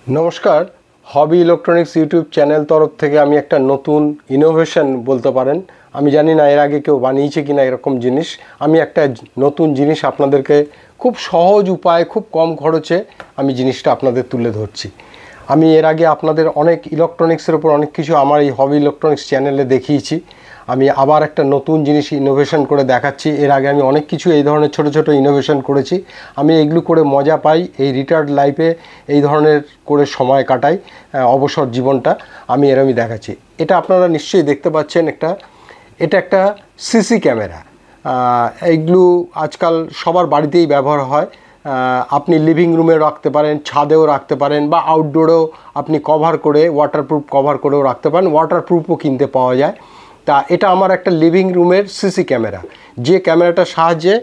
नमस्कार हबी electronics YouTube channel तरफ থেকে আমি একটা নতুন ইনোভেশন বলতে পারেন। আমি জানি না এর আগে কেউ বানিয়েছে কিনা এরকম জিনিস। আমি একটা নতুন জিনিস আপনাদেরকে খুব সহজ উপায়ে খুব কম খরচে আমি জিনিসটা আপনাদের তুলে ধরছি। আমি এর আগে আপনাদের অনেক ইলেকট্রনিক্সের উপর অনেক কিছু আমার এই হবি ইলেকট্রনিক্স চ্যানেলে দেখিয়েছি। আমি আবার একটা নতুন জিনিস ইনোভেশন করে দেখাচ্ছি। এর আগে আমি অনেক কিছু এই ধরনের ছোট ছোট ইনোভেশন করেছি। আমি এগুলো করে মজা পাই। এই রিটায়ার্ড লাইফে এই ধরনের করে সময় কাটাই, অবসর জীবনটা আমি এরমই দেখাচ্ছি। এটা আপনারা নিশ্চয়ই দেখতে পাচ্ছেন, এটা একটা সিসি ক্যামেরা। এইগুলো আজকাল সবার বাড়িতেই ব্যবহার হয়। আপনি লিভিং রুমে রাখতে পারেন, ছাদেও রাখতে পারেন, বা আউটডোরেও আপনি কভার করে ওয়াটারপ্রুফ কভার করেও রাখতে পারেন। ওয়াটারপ্রুফও কিনতে পাওয়া যায়। তা এটা আমার একটা লিভিং রুমের সিসি ক্যামেরা, যে ক্যামেরাটার সাহায্যে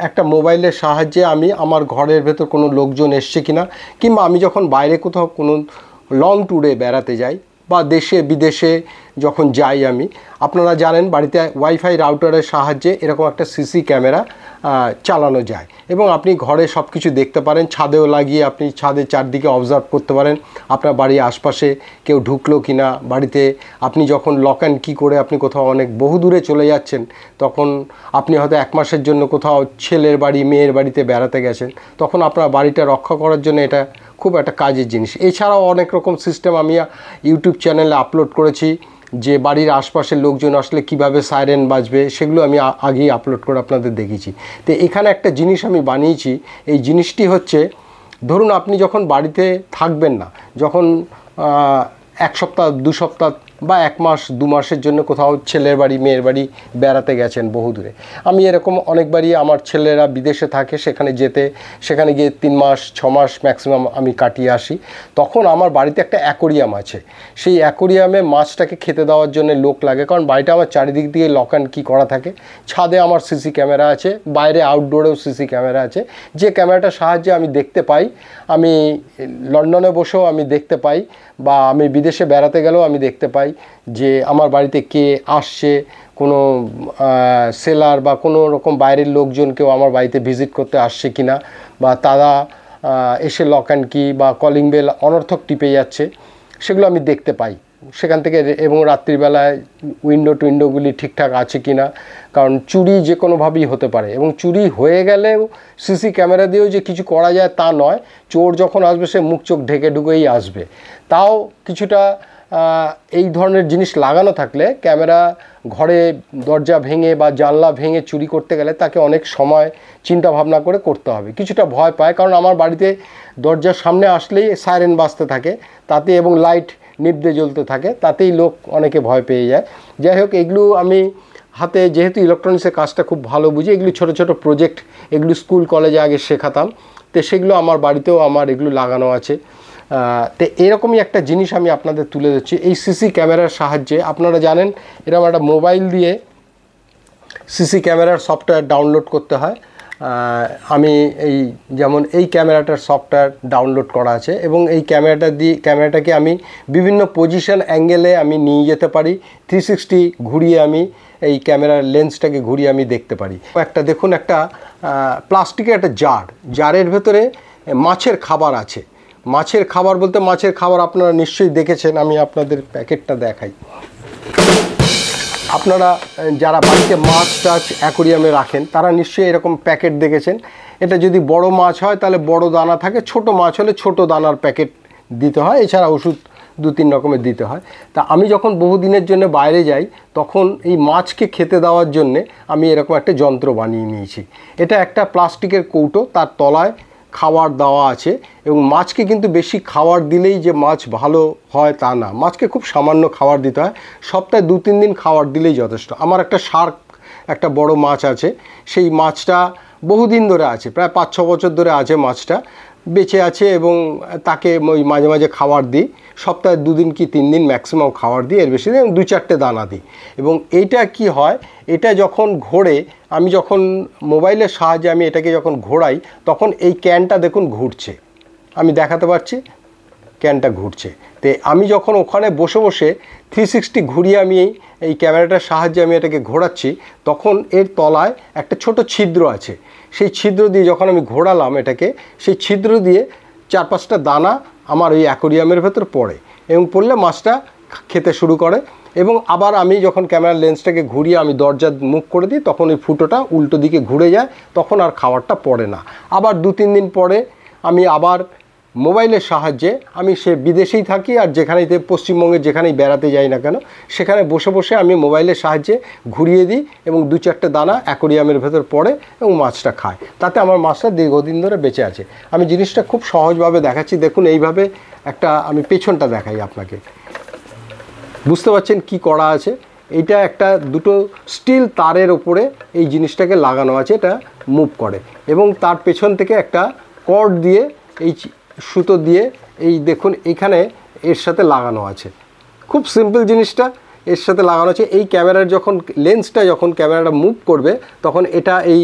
একটা মোবাইলের সাহায্যে আমি আমার ঘরের ভেতর কোনো লোকজন এসছে কিনা, কিংবা আমি যখন বাইরে কোথাও কোনো লং ট্যুরে বেড়াতে যাই বা দেশে বিদেশে যখন যাই, আমি আপনারা জানেন বাড়িতে ওয়াইফাই রাউটারের সাহায্যে এরকম একটা সিসি ক্যামেরা চালানো যায় এবং আপনি ঘরে সব কিছু দেখতে পারেন। ছাদেও লাগিয়ে আপনি ছাদের চারদিকে অবজার্ভ করতে পারেন আপনার বাড়ির আশপাশে কেউ ঢুকলো কিনা। বাড়িতে আপনি যখন লক অ্যান্ড কি করে আপনি কোথাও অনেক বহু দূরে চলে যাচ্ছেন, তখন আপনি হয়তো এক মাসের জন্য কোথাও ছেলের বাড়ি মেয়ের বাড়িতে বেড়াতে গেছেন, তখন আপনার বাড়িটা রক্ষা করার জন্য এটা খুব একটা কাজের জিনিস। এছাড়াও অনেক রকম সিস্টেম আমি ইউটিউব চ্যানেলে আপলোড করেছি, যে বাড়ির আশপাশের লোকজন আসলে কিভাবে সাইরেন বাজবে সেগুলো আমি আগেই আপলোড করে আপনাদের দেখিয়েছি। তো এখানে একটা জিনিস আমি বানিয়েছি। এই জিনিসটি হচ্ছে, ধরুন আপনি যখন বাড়িতে থাকবেন না, যখন এক সপ্তাহ দু সপ্তাহ বা এক মাস দু মাসের জন্য কোথাও ছেলের বাড়ি মেয়ের বাড়ি বেড়াতে গেছেন বহু দূরে। আমি এরকম অনেকবারই আমার ছেলেরা বিদেশে থাকে, সেখানে গিয়ে 3 মাস 6 মাস ম্যাক্সিমাম আমি কাটিয়ে আসি। তখন আমার বাড়িতে একটা অ্যাকোরিয়াম আছে। সেই অ্যাকোরিয়ামে মাছটাকে খেতে দেওয়ার জন্য লোক লাগে, কারণ বাড়িটা আমার চারিদিক দিয়ে লক অ্যান্ড কি করা থাকে। ছাদে আমার সিসি ক্যামেরা আছে, বাইরে আউটডোরেও সিসি ক্যামেরা আছে, যে ক্যামেরাটার সাহায্যে আমি দেখতে পাই। আমি লন্ডনে বসেও আমি দেখতে পাই, বা আমি বিদেশে বেড়াতে গেলেও আমি দেখতে পাই যে আমার বাড়িতে কে আসছে, কোনো সেলার বা কোনো রকম বাইরের লোকজন কেউ আমার বাড়িতে ভিজিট করতে আসছে কিনা, বা তারা এসে লক অ্যান্ড কি বা কলিং বেল অনর্থক টিপে যাচ্ছে, সেগুলো আমি দেখতে পাই সেখান থেকে। এবং রাত্রিবেলায় উইন্ডোগুলি ঠিকঠাক আছে কিনা, কারণ চুরি যে কোনোভাবেই হতে পারে, এবং চুরি হয়ে গেলেও সিসি ক্যামেরা দিয়েও যে কিছু করা যায় তা নয়। চোর যখন আসবে সে মুখ চোখ ঢেকে ঢুকেই আসবে। তাও কিছুটা এই ধরনের জিনিস লাগানো থাকলে ক্যামেরা ঘরে দরজা ভেঙে বা জানলা ভেঙে চুরি করতে গেলে তাকে অনেক সময় চিন্তা ভাবনা করে করতে হবে। কিছুটা ভয় পায়, কারণ আমার বাড়িতে দরজার সামনে আসলেই সাইরেন বাজতে থাকে তাতে, এবং লাইট নিভতে জ্বলতে থাকে, তাতেই লোক অনেকে ভয় পেয়ে যায়। যাই হোক, এগুলো আমি হাতে, যেহেতু ইলেকট্রনিক্সের কাজটা খুব ভালো বুঝি, এগুলো ছোট ছোট প্রজেক্ট, এগুলো স্কুল কলেজে আগে শেখাতাম, তো সেগুলো আমার বাড়িতেও আমার এগুলো লাগানো আছে। তো এরকমই একটা জিনিস আমি আপনাদের তুলে ধরছি এই সিসি ক্যামেরার সাহায্যে। আপনারা জানেন এরকম একটা মোবাইল দিয়ে সিসি ক্যামেরার সফটওয়্যার ডাউনলোড করতে হয়। আমি যেমন এই ক্যামেরাটার সফটওয়্যার ডাউনলোড করা আছে, এবং এই ক্যামেরাটাকে আমি বিভিন্ন পজিশন অ্যাঙ্গেলে আমি নিয়ে যেতে পারি। 360 ঘুরিয়ে আমি এই ক্যামেরার লেন্সটাকে ঘুরিয়ে আমি দেখতে পারি। একটা দেখুন, একটা প্লাস্টিকের একটা জারের ভেতরে মাছের খাবার আছে। মাছের খাবার বলতে মাছের খাবার আপনারা নিশ্চয়ই দেখেছেন। আমি আপনাদের প্যাকেটটা দেখাই। আপনারা যারা বাড়িতে মাছ টাছ অ্যাকোরিয়ামে রাখেন তারা নিশ্চয়ই এরকম প্যাকেট দেখেছেন। এটা যদি বড় মাছ হয় তাহলে বড় দানা থাকে, ছোট মাছ হলে ছোট দানার প্যাকেট দিতে হয়, এছাড়া ওষুধ 2-3 রকমের দিতে হয়। তা আমি যখন বহুদিনের জন্য বাইরে যাই, তখন এই মাছকে খেতে দেওয়ার জন্যে আমি এরকম একটা যন্ত্র বানিয়ে নিয়েছি। এটা একটা প্লাস্টিকের কৌটো, তার তলায় খাবার দেওয়া আছে, এবং মাছকে কিন্তু বেশি খাবার দিলেই যে মাছ ভালো হয় তা না। মাছকে খুব সামান্য খাবার দিতে হয়, সপ্তাহে 2-3 দিন খাবার দিলেই যথেষ্ট। আমার একটা শার্ক, একটা বড় মাছ আছে, সেই মাছটা বহুদিন ধরে আছে, প্রায় 5-6 বছর ধরে আছে মাছটা, বেঁচে আছে, এবং তাকে ওই মাঝে মাঝে খাবার দিই। সপ্তাহে 2 দিন কি 3 দিন ম্যাক্সিমাম খাবার দিই, এর বেশি দিন 2-4টে দানা দিই। এবং এইটা কি হয়, এটা যখন ঘোরে, আমি যখন মোবাইলের সাহায্যে আমি এটাকে যখন ঘোরাই, তখন এই ক্যানটা দেখুন ঘুরছে, আমি দেখাতে পারছি ক্যানটা ঘুরছে। তো আমি যখন ওখানে বসে বসে 360 ঘুরিয়ে আমি এই ক্যামেরাটার সাহায্যে আমি এটাকে ঘোরাচ্ছি, তখন এর তলায় একটা ছোট ছিদ্র আছে। সেই ছিদ্র দিয়ে যখন আমি ঘোরালাম এটাকে, সেই ছিদ্র দিয়ে 4-5টা দানা আমার ওই অ্যাকোরিয়ামের ভেতর পড়ে এবং পড়লে মাছটা খেতে শুরু করে। এবং আবার আমি যখন ক্যামেরার লেন্সটাকে ঘুরিয়ে আমি দরজা মুখ করে দিই তখন ওই ফুটোটা উল্টো দিকে ঘুরে যায়, তখন আর খাবারটা পড়ে না। আবার 2-3 দিন পরে আমি আবার মোবাইলের সাহায্যে, আমি সে বিদেশেই থাকি আর যেখানেই পশ্চিমবঙ্গের যেখানেই বেড়াতে যাই না কেন সেখানে বসে বসে আমি মোবাইলের সাহায্যে ঘুরিয়ে দিই এবং 2-4টে দানা অ্যাকোরিয়ামের ভেতর পড়ে এবং মাছটা খায়। তাতে আমার মাছটা দীর্ঘদিন ধরে বেঁচে আছে। আমি জিনিসটা খুব সহজভাবে দেখাচ্ছি। দেখুন এইভাবে একটা আমি পেছনটা দেখাই আপনাকে, বুঝতে পারছেন কি করা আছে। এইটা একটা দুটো স্টিল তারের ওপরে এই জিনিসটাকে লাগানো আছে, এটা মুভ করে এবং তার পেছন থেকে একটা কর্ড দিয়ে এই সুতো দিয়ে এই দেখুন এখানে এর সাথে লাগানো আছে। খুব সিম্পল জিনিসটা এর সাথে লাগানো আছে। এই ক্যামেরার যখন লেন্সটা যখন ক্যামেরাটা মুভ করবে তখন এটা এই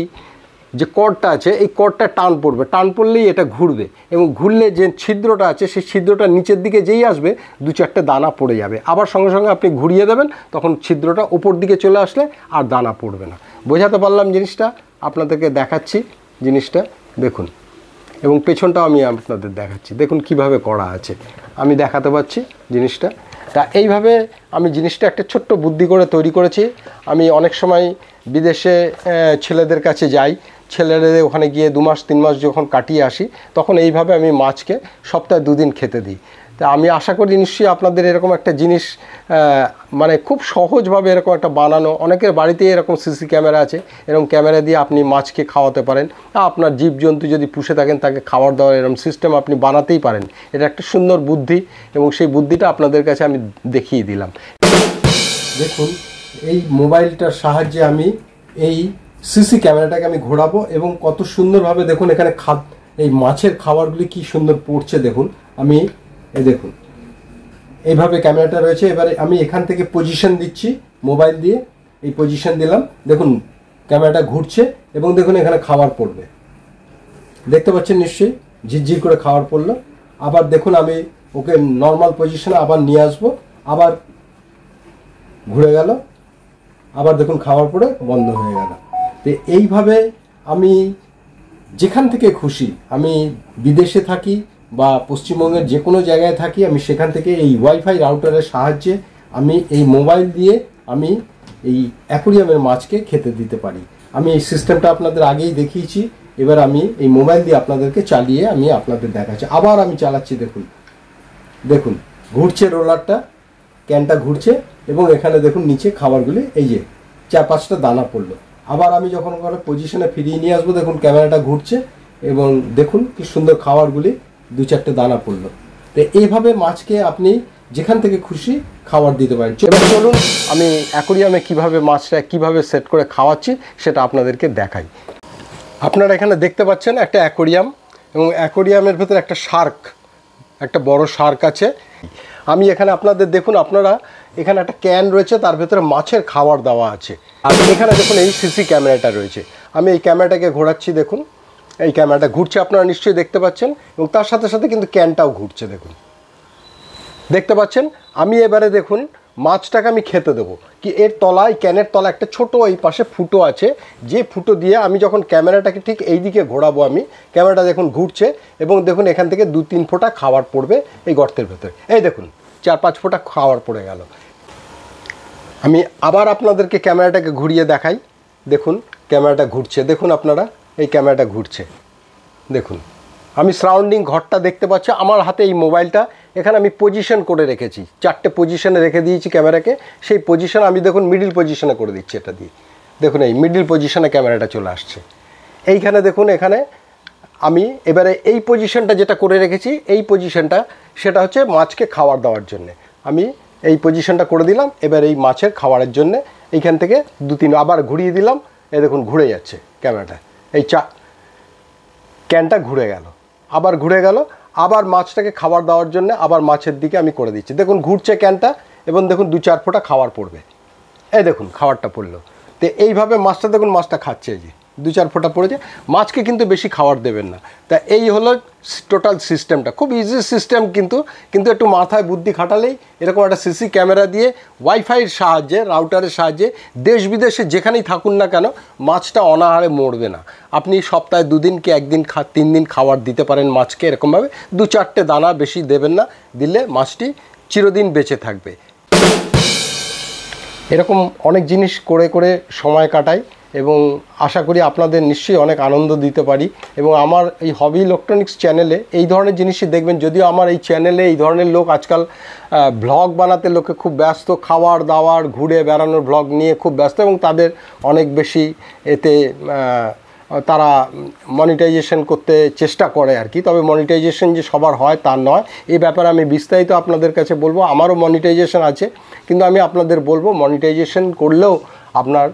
যে কর্ডটা আছে এই কর্ডটা টান পড়বে, টান পড়লেই এটা ঘুরবে এবং ঘুরলে যে ছিদ্রটা আছে সেই ছিদ্রটা নিচের দিকে যেই আসবে 2-4টে দানা পড়ে যাবে। আবার সঙ্গে সঙ্গে আপনি ঘুরিয়ে দেবেন, তখন ছিদ্রটা ওপর দিকে চলে আসলে আর দানা পড়বে না। বোঝাতে পারলাম জিনিসটা? আপনাদেরকে দেখাচ্ছি জিনিসটা দেখুন, এবং পেছনটাও আমি আপনাদের দেখাচ্ছি। দেখুন কিভাবে করা আছে, আমি দেখাতে পারছি জিনিসটা। তা এইভাবে আমি জিনিসটা একটা ছোট্ট বুদ্ধি করে তৈরি করেছি। আমি অনেক সময় বিদেশে ছেলেদের কাছে যাই, ছেলেদের ওখানে গিয়ে 2 মাস 3 মাস যখন কাটিয়ে আসি তখন এইভাবে আমি মাছকে সপ্তাহে 2 দিন খেতে দিই। তা আমি আশা করি নিশ্চয়ই আপনাদের এরকম একটা জিনিস মানে খুব সহজভাবে এরকম একটা বানানো, অনেকের বাড়িতেই এরকম সিসি ক্যামেরা আছে, এরকম ক্যামেরা দিয়ে আপনি মাছকে খাওয়াতে পারেন। আপনার জীবজন্তু যদি পুষে থাকেন তাকে খাবার দাওয়ার এরকম সিস্টেম আপনি বানাতেই পারেন। এটা একটা সুন্দর বুদ্ধি এবং সেই বুদ্ধিটা আপনাদের কাছে আমি দেখিয়ে দিলাম। দেখুন এই মোবাইলটার সাহায্যে আমি এই সিসি ক্যামেরাটাকে আমি ঘোরাবো এবং কত সুন্দরভাবে দেখুন এখানে এই মাছের খাবারগুলি কি সুন্দর পড়ছে। দেখুন আমি দেখুন এইভাবে ক্যামেরাটা রয়েছে। এবারে আমি এখান থেকে পজিশন দিচ্ছি মোবাইল দিয়ে, এই পজিশন দিলাম, দেখুন ক্যামেরাটা ঘুরছে এবং দেখুন এখানে খাবার পড়বে, দেখতে পাচ্ছেন নিশ্চয়ই ঝিরঝির করে খাবার পড়লো। আবার দেখুন আমি ওকে নর্মাল পজিশনে আবার নিয়ে আসবো, আবার ঘুরে গেল, আবার দেখুন খাবার পড়ে বন্ধ হয়ে গেল। তো এইভাবে আমি যেখান থেকে খুশি, আমি বিদেশে থাকি বা পশ্চিমবঙ্গের যে কোনো জায়গায় থাকি, আমি সেখান থেকে এই ওয়াইফাই রাউটারের সাহায্যে আমি এই মোবাইল দিয়ে আমি এই অ্যাকোরিয়ামের মাছকে খেতে দিতে পারি। আমি এই সিস্টেমটা আপনাদের আগেই দেখিয়েছি। এবার আমি এই মোবাইল দিয়ে আপনাদেরকে চালিয়ে আমি আপনাদের দেখাচ্ছি। আবার আমি চালাচ্ছি, দেখুন দেখুন ঘুরছে রোলারটা, ক্যানটা ঘুরছে এবং এখানে দেখুন নিচে খাবারগুলি এই যে 4-5টা দানা পড়লো। আবার আমি যখন ওখানে পজিশনে ফিরিয়ে নিয়ে আসবো দেখুন ক্যামেরাটা ঘুরছে এবং দেখুন কি সুন্দর খাবারগুলি 2-4টে দানা পড়লো। তো এইভাবে মাছকে আপনি যেখান থেকে খুশি খাবার দিতে পারেন। এবার চলুন আমি অ্যাকোরিয়ামে কিভাবে মাছটা কিভাবে সেট করে খাওয়াচ্ছি সেটা আপনাদেরকে দেখাই। আপনারা এখানে দেখতে পাচ্ছেন একটা অ্যাকোরিয়াম এবং অ্যাকোরিয়ামের ভেতরে একটা শার্ক, একটা বড় শার্ক আছে। আমি এখানে আপনাদের দেখুন, আপনারা এখানে একটা ক্যান রয়েছে, তার ভেতরে মাছের খাবার দেওয়া আছে। আর এখানে দেখুন এই সিসি ক্যামেরাটা রয়েছে। আমি এই ক্যামেরাটাকে ঘোরাচ্ছি, দেখুন এই ক্যামেরাটা ঘুরছে, আপনারা নিশ্চয়ই দেখতে পাচ্ছেন এবং তার সাথে সাথে কিন্তু ক্যানটাও ঘুরছে, দেখুন দেখতে পাচ্ছেন। আমি এবারে দেখুন মাছটাকে আমি খেতে দেবো কি, এর তলায় ক্যানের তলা একটা ছোট এই পাশে ফুটো আছে, যে ফুটো দিয়ে আমি যখন ক্যামেরাটাকে ঠিক এই দিকে ঘোরাবো, আমি ক্যামেরাটা দেখুন ঘুরছে এবং দেখুন এখান থেকে 2-3 ফোঁটা খাবার পড়বে এই গর্তের ভেতরে। এই দেখুন 4-5 ফোঁটা খাবার পড়ে গেল। আমি আবার আপনাদেরকে ক্যামেরাটাকে ঘুরিয়ে দেখাই, দেখুন ক্যামেরাটা ঘুরছে, দেখুন আপনারা এই ক্যামেরাটা ঘুরছে, দেখুন আমি সারাউন্ডিং ঘরটা দেখতে পাচ্ছি। আমার হাতে এই মোবাইলটা, এখানে আমি পজিশন করে রেখেছি, 4টে পজিশনে রেখে দিয়েছি ক্যামেরাকে। সেই পজিশন আমি দেখুন মিডিল পজিশনে করে দিচ্ছি এটা দিয়ে, দেখুন এই মিডিল পজিশনে ক্যামেরাটা চলে আসছে। এইখানে দেখুন এখানে আমি এবারে এই পজিশনটা যেটা করে রেখেছি, এই পজিশনটা সেটা হচ্ছে মাছকে খাবার দেওয়ার জন্য আমি এই পজিশনটা করে দিলাম। এবার এই মাছের খাবারের জন্য এইখান থেকে 2-3 আবার ঘুরিয়ে দিলাম, এই দেখুন ঘুরে যাচ্ছে ক্যামেরাটা, এই ক্যানটা ঘুরে গেল, আবার ঘুরে গেল, আবার মাছটাকে খাবার দেওয়ার জন্য আবার মাছের দিকে আমি করে দিচ্ছি, দেখুন ঘুরছে ক্যানটা এবং দেখুন 2-4 ফোঁটা খাবার পড়বে, এই দেখুন খাবারটা পড়লো। তো এইভাবে মাছটা দেখুন মাছটা খাচ্ছে, এই যে 2-4 ফোঁটা পড়েছে, মাছকে কিন্তু বেশি খাবার দেবেন না। তা এই হলো টোটাল সিস্টেমটা, খুব ইজি সিস্টেম, কিন্তু একটু মাথায় বুদ্ধি খাটালেই এরকম একটা সিসি ক্যামেরা দিয়ে ওয়াইফাইয়ের সাহায্যে, রাউটারের সাহায্যে দেশ বিদেশে যেখানেই থাকুন না কেন মাছটা অনাহারে মরবে না। আপনি সপ্তাহে 2 দিন কি 1 দিন 3 দিন খাবার দিতে পারেন মাছকে এরকমভাবে, 2-4টে দানা, বেশি দেবেন না, দিলে মাছটি চিরদিন বেঁচে থাকবে। এরকম অনেক জিনিস করে করে সময় কাটাই এবং আশা করি আপনাদের নিশ্চয়ই অনেক আনন্দ দিতে পারি। এবং আমার এই হবি ইলেকট্রনিক্স চ্যানেলে এই ধরনের জিনিসই দেখবেন, যদিও আমার এই চ্যানেলে এই ধরনের লোক আজকাল ব্লগ বানাতে লোকে খুব ব্যস্ত, খাওয়ার দাওয়ার ঘুরে বেড়ানোর ব্লগ নিয়ে খুব ব্যস্ত, এবং তাদের অনেক বেশি এতে তারা মনিটাইজেশন করতে চেষ্টা করে আর কি। তবে মনিটাইজেশন যে সবার হয় তা নয়, এই ব্যাপারে আমি বিস্তারিত আপনাদের কাছে বলবো। আমারও মনিটাইজেশন আছে, কিন্তু আমি আপনাদের বলবো মনিটাইজেশন করলেও আপনার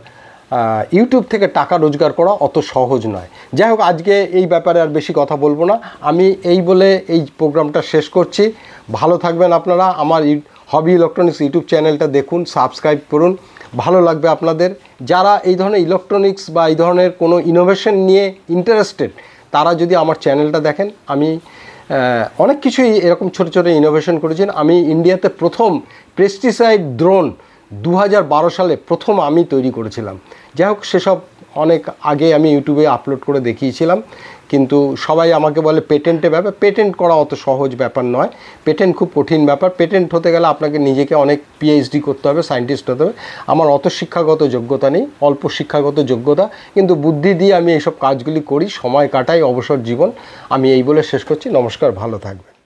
ইউটিউব থেকে টাকা রোজগার করা অত সহজ নয়। যাই হোক, আজকে এই ব্যাপারে আর বেশি কথা বলবো না, আমি এই বলে এই প্রোগ্রামটা শেষ করছি। ভালো থাকবেন আপনারা। আমার হবি ইলেকট্রনিক্স ইউটিউব চ্যানেলটা দেখুন, সাবস্ক্রাইব করুন, ভালো লাগবে আপনাদের। যারা এই ধরনের ইলেকট্রনিক্স বা এই ধরনের কোনো ইনোভেশন নিয়ে ইন্টারেস্টেড, তারা যদি আমার চ্যানেলটা দেখেন, আমি অনেক কিছুই এরকম ছোটো ছোটো ইনোভেশন করেছি। আমি ইন্ডিয়াতে প্রথম পেস্টিসাইড ড্রোন 2012 সালে প্রথম আমি তৈরি করেছিলাম। যাই হোক, সেসব অনেক আগে আমি ইউটিউবে আপলোড করে দেখিয়েছিলাম, কিন্তু সবাই আমাকে বলে পেটেন্টের ব্যাপার। পেটেন্ট করা অত সহজ ব্যাপার নয়, পেটেন্ট খুব কঠিন ব্যাপার। পেটেন্ট হতে গেলে আপনাকে নিজেকে অনেক পিএইচডি করতে হবে, সায়েন্টিস্ট হতে হবে। আমার অত শিক্ষাগত যোগ্যতা নেই, অল্প শিক্ষাগত যোগ্যতা, কিন্তু বুদ্ধি দিয়ে আমি এইসব কাজগুলি করি, সময় কাটাই, অবসর জীবন। আমি এই বলে শেষ করছি। নমস্কার, ভালো থাকবেন।